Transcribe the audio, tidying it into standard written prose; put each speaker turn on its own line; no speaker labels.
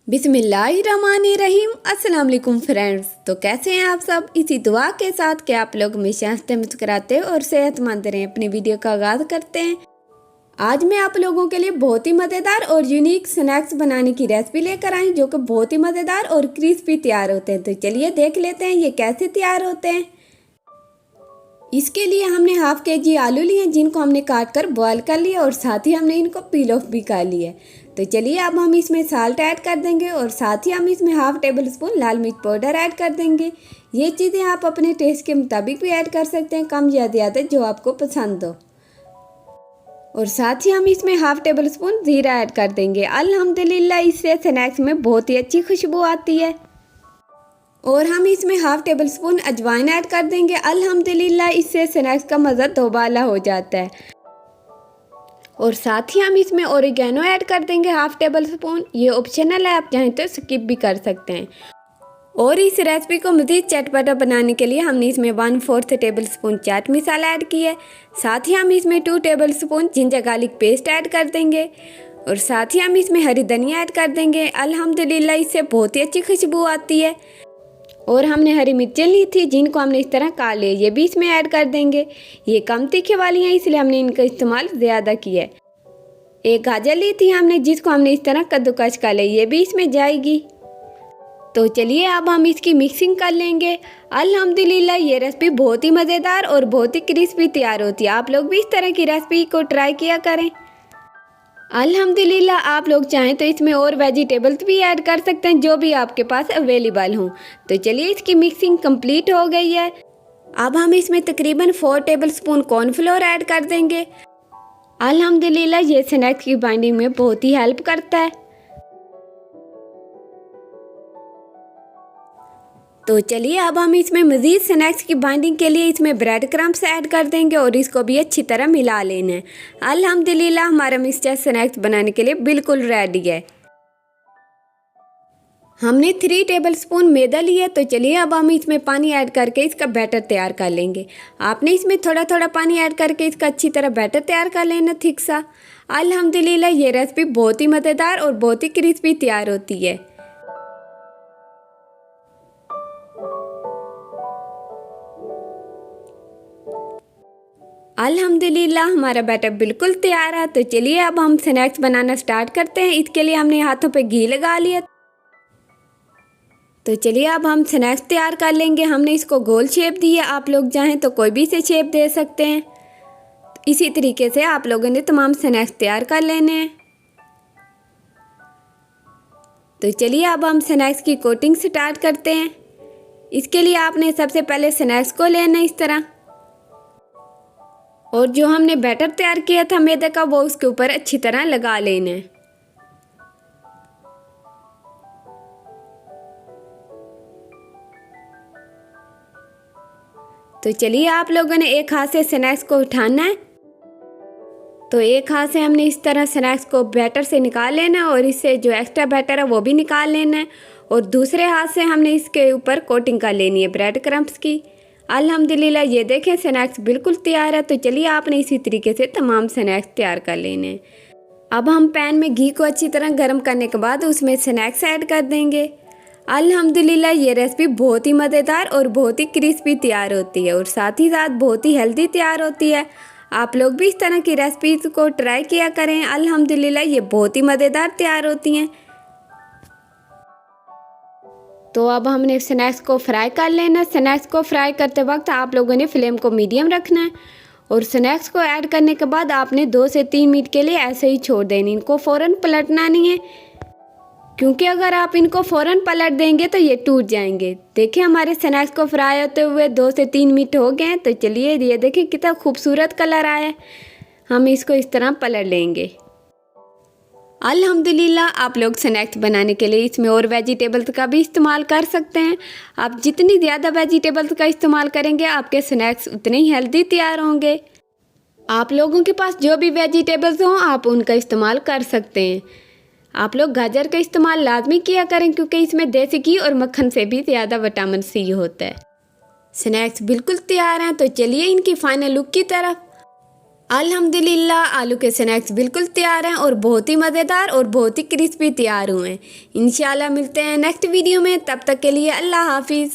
बिस्मिल्लाहिर्रहमानिर्रहीम। अस्सलाम वालेकुम फ्रेंड्स। तो कैसे हैं आप सब? इसी दुआ के साथ कि आप लोग हमेशा हंसते मुस्कुराते और सेहतमंद रहें। अपनी वीडियो का आगाज़ करते हैं। आज मैं आप लोगों के लिए बहुत ही मज़ेदार और यूनिक स्नैक्स बनाने की रेसिपी लेकर आई, जो कि बहुत ही मज़ेदार और क्रिस्पी तैयार होते हैं। तो चलिए देख लेते हैं ये कैसे तैयार होते हैं। इसके लिए हमने हाफ केजी आलू लिए, जिनको हमने काट कर बॉयल कर लिया और साथ ही हमने इनको पील ऑफ भी कर लिया। तो चलिए अब हम इसमें साल्ट ऐड कर देंगे और साथ ही हम इसमें हाफ टेबल स्पून लाल मिर्च पाउडर ऐड कर देंगे। ये चीज़ें आप अपने टेस्ट के मुताबिक भी ऐड कर सकते हैं, कम या ज़्यादा जो आपको पसंद हो। और साथ ही हम इसमें हाफ टेबल स्पून ज़ीरा ऐड कर देंगे। अल्हम्दुलिल्लाह इससे स्नैक्स में बहुत ही अच्छी खुशबू आती है। और हम इसमें हाफ टेबल स्पून अजवाइन ऐड कर देंगे। अल्हम्दुलिल्लाह इससे स्नैक्स का मज़ा दोबाला हो जाता है। और साथ ही हम इसमें ओरिगेनो ऐड कर देंगे हाफ टेबल स्पून। ये ऑप्शनल है, आप चाहें तो स्किप भी कर सकते हैं। और इस रेसिपी को मज़ीद चटपटा बनाने के लिए हमने इसमें 1/4 table spoon chaat masala add किया है। साथ ही हम इसमें 2 table spoon ginger garlic paste add कर देंगे। और साथ ही हम इसमें हरी धनिया ऐड कर देंगे। अल्हम्दुलिल्लाह इससे बहुत ही अच्छी खुशबू आती है। और हमने हरी मिर्चें ली थी, जिनको हमने इस तरह काट लिया, ये भी इसमें ऐड कर देंगे। ये कम तीखे वाली हैं, इसलिए हमने इनका इस्तेमाल ज़्यादा किया है। एक गाजर ली थी हमने, जिसको हमने इस तरह कद्दूकस कर लिया, ये भी इसमें जाएगी। तो चलिए अब हम इसकी मिक्सिंग कर लेंगे। अल्हम्दुलिल्लाह ये रेसिपी बहुत ही मज़ेदार और बहुत ही क्रिस्पी तैयार होती है। आप लोग भी इस तरह की रेसिपी को ट्राई किया करें। अल्हम्दुलिल्लाह आप लोग चाहें तो इसमें और वेजिटेबल्स भी ऐड कर सकते हैं, जो भी आपके पास अवेलेबल हों। तो चलिए इसकी मिक्सिंग कंप्लीट हो गई है। अब हम इसमें तकरीबन 4 टेबल स्पून कॉर्नफ्लोर ऐड कर देंगे। अल्हम्दुलिल्लाह ये स्नैक्स की बाइंडिंग में बहुत ही हेल्प करता है। तो चलिए अब हम इसमें मज़ीद स्नैक्स की बाइंडिंग के लिए इसमें ब्रेड क्रम्स ऐड कर देंगे और इसको भी अच्छी तरह मिला लेना है। अल्हम्दुलिल्लाह हमारा मिक्सचर स्नैक्स बनाने के लिए बिल्कुल रेडी है। हमने 3 टेबल स्पून मैदा लिया। तो चलिए अब हम इसमें पानी ऐड करके इसका बैटर तैयार कर लेंगे। आपने इसमें थोड़ा थोड़ा पानी ऐड करके इसका अच्छी तरह बैटर तैयार कर लेना, थिक सा। अल्हम्दुलिल्लाह ये रेसिपी बहुत ही मज़ेदार और बहुत ही क्रिस्पी तैयार होती है। अल्हम्दुलिल्लाह हमारा बैटर बिल्कुल तैयार है। तो चलिए अब हम स्नैक्स बनाना स्टार्ट करते हैं। इसके लिए हमने हाथों पे घी लगा लिया। तो चलिए अब हम स्नैक्स तैयार कर लेंगे। हमने इसको गोल शेप दी है, आप लोग चाहें तो कोई भी से शेप दे सकते हैं। इसी तरीके से आप लोगों ने तमाम स्नैक्स तैयार कर लेने हैं। तो चलिए अब हम स्नैक्स की कोटिंग स्टार्ट करते हैं। इसके लिए आपने सबसे पहले स्नैक्स को लेना इस तरह, और जो हमने बैटर तैयार किया था मैदे का, वो उसके ऊपर अच्छी तरह लगा लेना है। तो चलिए आप लोगों ने एक हाथ से स्नैक्स को उठाना है। तो एक हाथ से हमने इस तरह स्नैक्स को बैटर से निकाल लेना है और इससे जो एक्स्ट्रा बैटर है वो भी निकाल लेना है। और दूसरे हाथ से हमने इसके ऊपर कोटिंग कर लेनी है ब्रेड क्रम्स की। अल्हम्दुलिल्लाह ये देखें स्नैक्स बिल्कुल तैयार है। तो चलिए आपने इसी तरीके से तमाम स्नैक्स तैयार कर लेने हैं। अब हम पैन में घी को अच्छी तरह गर्म करने के बाद उसमें स्नैक्स ऐड कर देंगे। अल्हम्दुलिल्लाह ये रेसिपी बहुत ही मज़ेदार और बहुत ही क्रिस्पी तैयार होती है और साथ ही साथ बहुत ही हेल्दी तैयार होती है। आप लोग भी इस तरह की रेसिपीज़ को ट्राई किया करें। अल्हम्दुलिल्लाह ये बहुत ही मज़ेदार तैयार होती हैं। तो अब हमने स्नैक्स को फ्राई कर लेना। स्नैक्स को फ्राई करते वक्त आप लोगों ने फ्लेम को मीडियम रखना है। और स्नैक्स को ऐड करने के बाद आपने 2 से 3 मिनट के लिए ऐसे ही छोड़ देनी, इनको फ़ौरन पलटना नहीं है, क्योंकि अगर आप इनको फ़ौरन पलट देंगे तो ये टूट जाएंगे। देखिए हमारे स्नैक्स को फ्राई होते हुए 2 से 3 मिनट हो गए हैं। तो चलिए ये देखिए कितना खूबसूरत कलर आया है। हम इसको इस तरह पलट लेंगे। अल्हम्दुलिल्लाह आप लोग स्नैक्स बनाने के लिए इसमें और वेजिटेबल्स का भी इस्तेमाल कर सकते हैं। आप जितनी ज़्यादा वेजिटेबल्स का इस्तेमाल करेंगे आपके स्नैक्स उतने ही हेल्दी तैयार होंगे। आप लोगों के पास जो भी वेजिटेबल्स हों आप उनका इस्तेमाल कर सकते हैं। आप लोग गाजर का इस्तेमाल लाजमी किया करें, क्योंकि इसमें देसी घी और मक्खन से भी ज़्यादा विटामिन सी होता है। स्नैक्स बिल्कुल तैयार हैं। तो चलिए इनकी फाइनल लुक की तरफ। अल्हम्दुलिल्लाह आलू के स्नैक्स बिल्कुल तैयार हैं और बहुत ही मज़ेदार और बहुत ही क्रिस्पी तैयार हुए हैं। इंशाल्लाह मिलते हैं नेक्स्ट वीडियो में, तब तक के लिए अल्लाह हाफिज़।